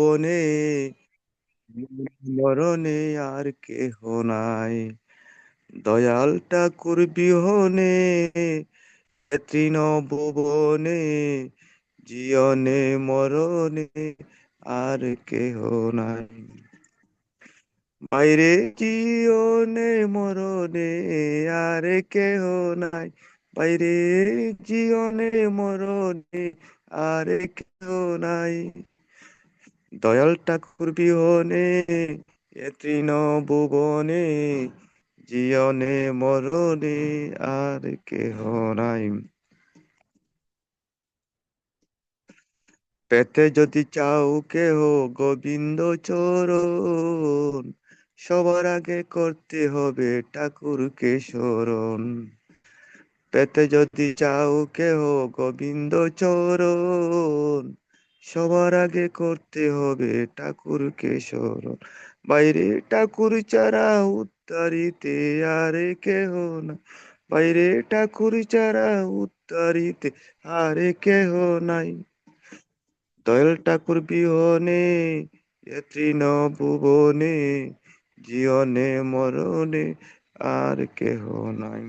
ভুবনে, মরণে আর কেহ নাই। দয়াল ঠাকুর বিহনে তৃণ ভুবনে, জীবনে মরণে আর কেহ নাই। বাইরে জীবনে মরণে আর কেহ নাই, বাইরে জীবনে মরণে আর কেহ নাই। দয়াল ঠাকুর বিহনে তৃণ ভুবনে, জীবনে মরণে আর কেহ নাই। পেতে যদি চাও কেহ গোবিন্দ চরণ, সবার আগে করতে হবে ঠাকুরকে স্মরণ। পেতে যদি চাও কেহ গোবিন্দ চরণ, সবার আগে করতে হবে ঠাকুরকে স্মরণ। বাইরে ঠাকুর ছাড়া উদ্ধারিতে আরে কেহ না, বাইরে ঠাকুর ছাড়া উদ্ধারিতে আরে কেহ নাই। দয়াল ঠাকুর বিহনে তৃণ ভুবনে, জীবনে মরণে আর কেহ নাই।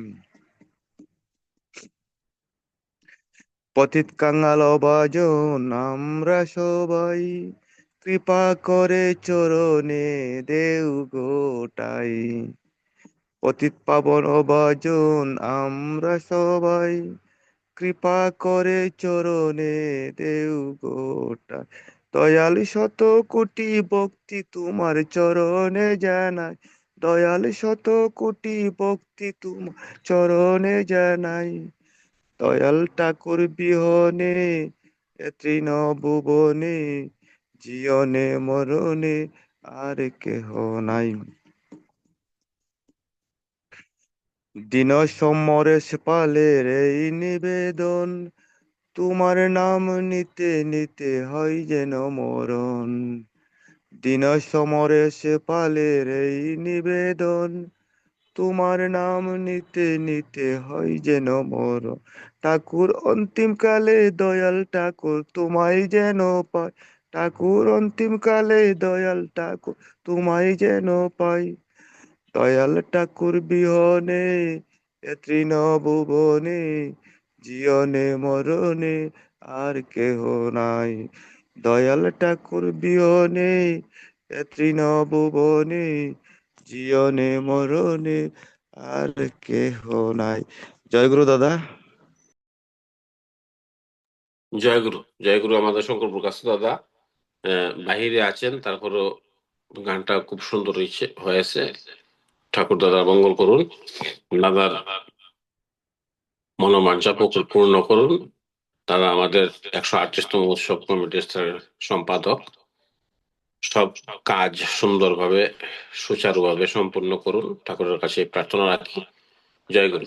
পতিত কাঙাল অভাজন আমরা সবাই, কৃপা করে চরণে দেও গোটাই। পতিত পাবন অভাজন আমরা সবাই, কৃপা করে চরণে দেও গোটাই। দয়াল শত কোটি ভক্তি তোমার চরণে জানাই, দয়াল শত কোটি ভক্তি তোমার চরণে জানাই। দয়াল ঠাকুর বিহনে তৃণ ভুবনে, জীবনে মরণে আর কেহ নাই। দিন সমরেশ পালের এই নিবেদন, তোমার নাম নিতে নিতে হয় যেন মরণ। দিন সমরেশ পালের এই নিবেদন, তোমার নাম নিতে নিতে হয় যেন মরণ। ঠাকুর অন্তিম কালে দয়াল ঠাকুর তোমায় যেন পাই, ঠাকুর অন্তিম কালে দয়াল ঠাকুর তোমায় যেন পাই। দয়াল ঠাকুর বিহনে তৃণ ভুবনে, জীবনে মরণে আর কেহ নাই। দয়াল ঠাকুর বিহনে তৃণ ভুবনে, জীবনে মরণে আর কেহ নাই। জয় গুরু দাদা। জয়গুরু। জয়গুরু আমাদের শঙ্কর প্রকাশ দাদা বাহিরে আছেন, তারপরও গানটা খুব সুন্দর হয়েছে। ঠাকুর দাদার মঙ্গল করুন, দাদার মনোবাঞ্ছা পূর্ণ করুন। তারা আমাদের 138তম উৎসব কমিটির সম্পাদক। সব কাজ সুন্দরভাবে সুচারুভাবে সম্পূর্ণ করুন, ঠাকুরের কাছে প্রার্থনা রাখি। জয় গুরু।